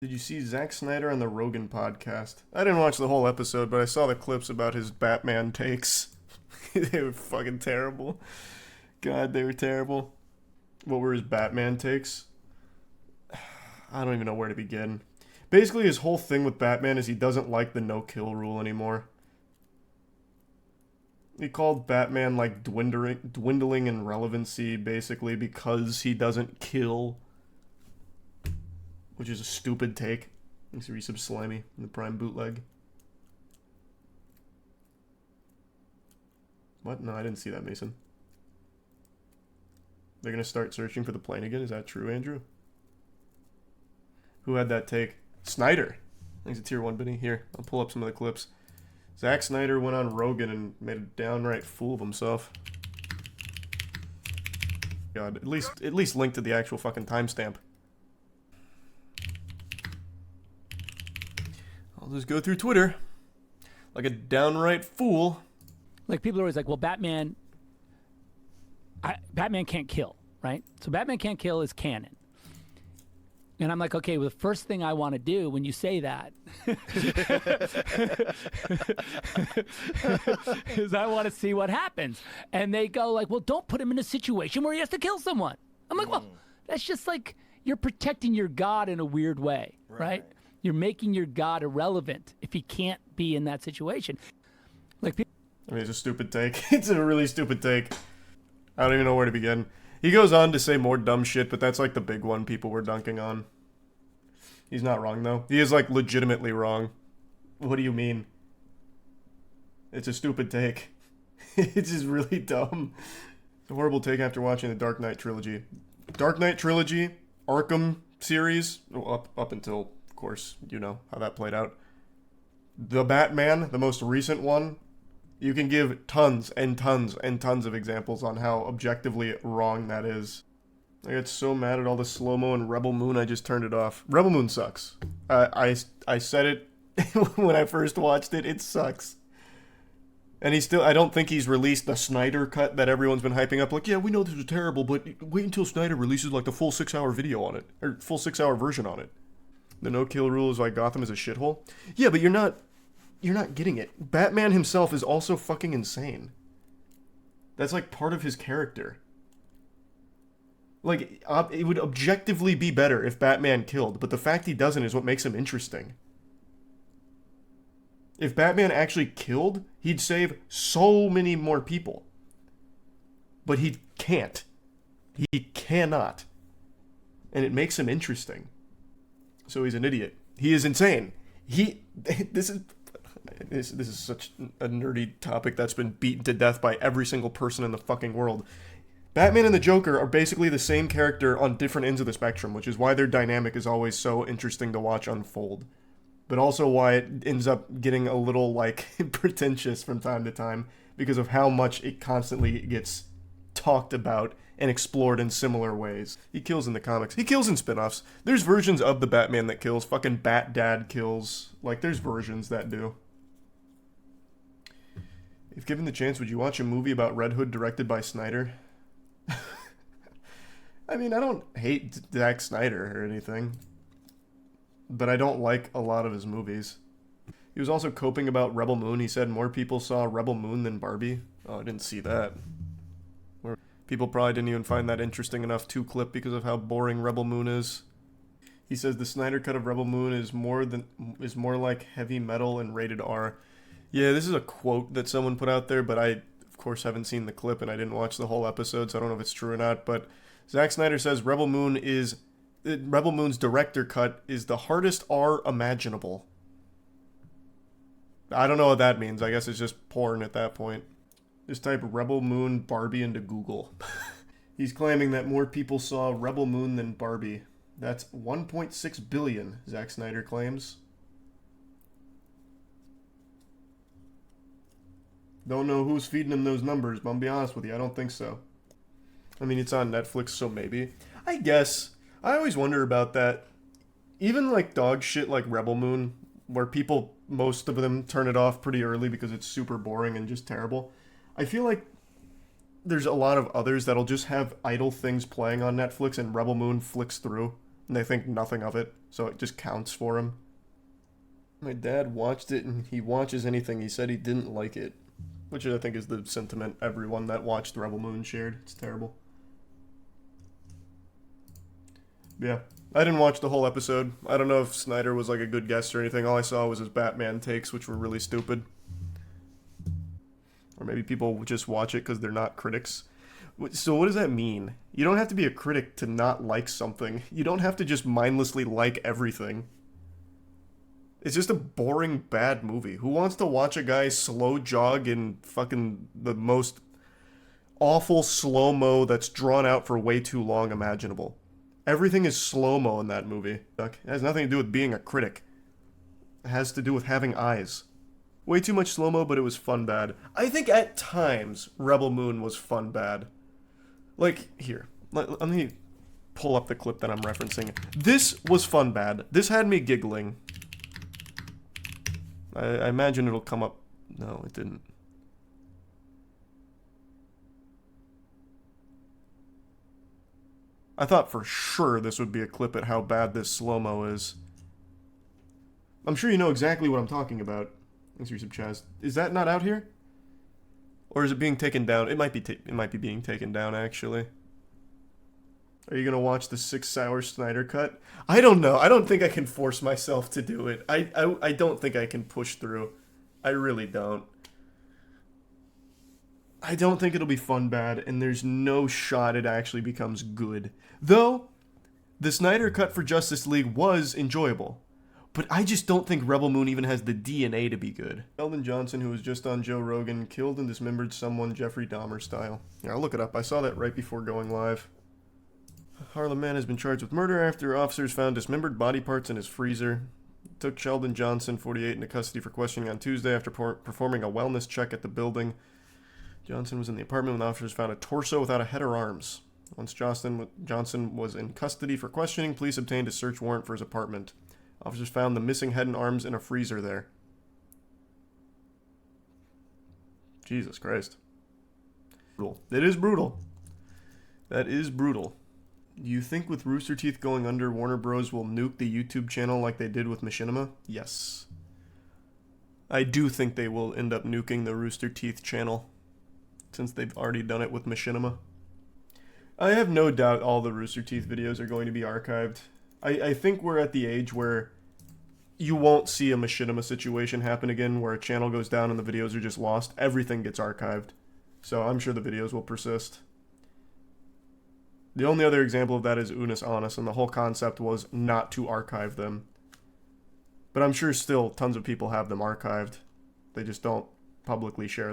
Did you see Zack Snyder on the Rogan podcast? I didn't watch the whole episode, but I saw the clips about his Batman takes. They were fucking terrible. God, they were terrible. What were his Batman takes? I don't even know where to begin. Basically, his whole thing with Batman is he doesn't like the no-kill rule anymore. He called Batman, like, dwindling in relevancy, basically, because he doesn't kill. Which is a stupid take. Thanks for resub Slimy in the Prime bootleg. What? No, I didn't see that, Mason. They're gonna start searching for the plane again? Is that true, Andrew? Who had that take? Snyder. Thanks to tier 1 Benny. Here, I'll pull up some of the clips. Zack Snyder went on Rogan and made a downright fool of himself. God, at least link to the actual fucking timestamp. I'll just go through Twitter like a downright fool. Like, people are always like, well, Batman can't kill, right? So Batman can't kill is canon. And I'm like, okay, well, the first thing I want to do when you say that is I want to see what happens. And they go like, well, don't put him in a situation where he has to kill someone. I'm like, well, that's just like you're protecting your God in a weird way, right? You're making your God irrelevant if he can't be in that situation. Like, I mean, it's a stupid take. It's a really stupid take. I don't even know where to begin. He goes on to say more dumb shit, but that's like the big one people were dunking on. He's not wrong, though. He is, like, legitimately wrong. What do you mean? It's a stupid take. It's just really dumb. It's a horrible take after watching the Dark Knight trilogy. Dark Knight trilogy, Arkham series, well, up until, of course, you know how that played out. The Batman, the most recent one, you can give tons and tons and tons of examples on how objectively wrong that is. I got so mad at all the slow-mo and Rebel Moon, I just turned it off. Rebel Moon sucks. I said it when I first watched it. It sucks. And I don't think he's released the Snyder cut that everyone's been hyping up. Like, yeah, we know this is terrible, but wait until Snyder releases like the full 6-hour video on it. Or full 6-hour version on it. The no-kill rule is why Gotham is a shithole. Yeah, but you're not getting it. Batman himself is also fucking insane. That's like part of his character. Like, it would objectively be better if Batman killed, but the fact he doesn't is what makes him interesting. If Batman actually killed, he'd save so many more people. But he can't. He cannot. And it makes him interesting. So he's an idiot. He is insane. This is such a nerdy topic that's been beaten to death by every single person in the fucking world. Batman and the Joker are basically the same character on different ends of the spectrum, which is why their dynamic is always so interesting to watch unfold. But also why it ends up getting a little, like, pretentious from time to time, because of how much it constantly gets talked about and explored in similar ways. He kills in the comics. He kills in spin-offs. There's versions of the Batman that kills. Fucking Bat Dad kills. Like, there's versions that do. If given the chance, would you watch a movie about Red Hood directed by Snyder? I mean, I don't hate Zack Snyder or anything, but I don't like a lot of his movies. He was also coping about Rebel Moon. He said more people saw Rebel Moon than Barbie. Oh, I didn't see that. People probably didn't even find that interesting enough to clip because of how boring Rebel Moon is. He says the Snyder cut of Rebel Moon is more like heavy metal and rated R. Yeah, this is a quote that someone put out there, but I, of course, haven't seen the clip and I didn't watch the whole episode, so I don't know if it's true or not. But Zack Snyder says Rebel Moon's director cut is the hardest R imaginable. I don't know what that means. I guess it's just porn at that point. Just type Rebel Moon Barbie into Google. He's claiming that more people saw Rebel Moon than Barbie. That's 1.6 billion, Zack Snyder claims. Don't know who's feeding him those numbers, but I'll be honest with you, I don't think so. I mean, it's on Netflix, so maybe. I guess. I always wonder about that. Even like dog shit like Rebel Moon, where people, most of them, turn it off pretty early because it's super boring and just terrible. I feel like there's a lot of others that'll just have idle things playing on Netflix and Rebel Moon flicks through. and they think nothing of it, so it just counts for him. My dad watched it, and he watches anything. He said he didn't like it, which I think is the sentiment everyone that watched Rebel Moon shared. It's terrible. Yeah, I didn't watch the whole episode. I don't know if Snyder was like a good guest or anything. All I saw was his Batman takes, which were really stupid. Or maybe people just watch it because they're not critics. So what does that mean? You don't have to be a critic to not like something. You don't have to just mindlessly like everything. It's just a boring, bad movie. Who wants to watch a guy slow jog in fucking the most awful slow-mo that's drawn out for way too long imaginable? Everything is slow-mo in that movie. It has nothing to do with being a critic. It has to do with having eyes. Way too much slow-mo, but it was fun bad. I think at times, Rebel Moon was fun bad. Like, here. Let me pull up the clip that I'm referencing. This was fun bad. This had me giggling. I imagine it'll come up. No, it didn't. I thought for sure this would be a clip at how bad this slow-mo is. I'm sure you know exactly what I'm talking about. Thanks for your sub, Chaz. Is that not out here? Or is it being taken down? It might be being taken down, actually. Are you gonna watch the 6-hour Snyder cut? I don't know. I don't think I can force myself to do it. I don't think I can push through. I really don't. I don't think it'll be fun bad, and there's no shot it actually becomes good. Though, the Snyder cut for Justice League was enjoyable. But I just don't think Rebel Moon even has the DNA to be good. Sheldon Johnson, who was just on Joe Rogan, killed and dismembered someone Jeffrey Dahmer style. Yeah, I'll look it up. I saw that right before going live. Harlem man has been charged with murder after officers found dismembered body parts in his freezer. Took Sheldon Johnson, 48, into custody for questioning on Tuesday after performing a wellness check at the building. Johnson was in the apartment when officers found a torso without a head or arms. Once Johnson was in custody for questioning, police obtained a search warrant for his apartment. Officers found the missing head and arms in a freezer there. Jesus Christ. Brutal. It is brutal. That is brutal. Do you think with Rooster Teeth going under, Warner Bros. Will nuke the YouTube channel like they did with Machinima? Yes. I do think they will end up nuking the Rooster Teeth channel, since they've already done it with Machinima. I have no doubt all the Rooster Teeth videos are going to be archived. I think we're at the age where you won't see a Machinima situation happen again, where a channel goes down and the videos are just lost. Everything gets archived. So I'm sure the videos will persist. The only other example of that is Unis Honest, and the whole concept was not to archive them. But I'm sure still tons of people have them archived. They just don't publicly share them.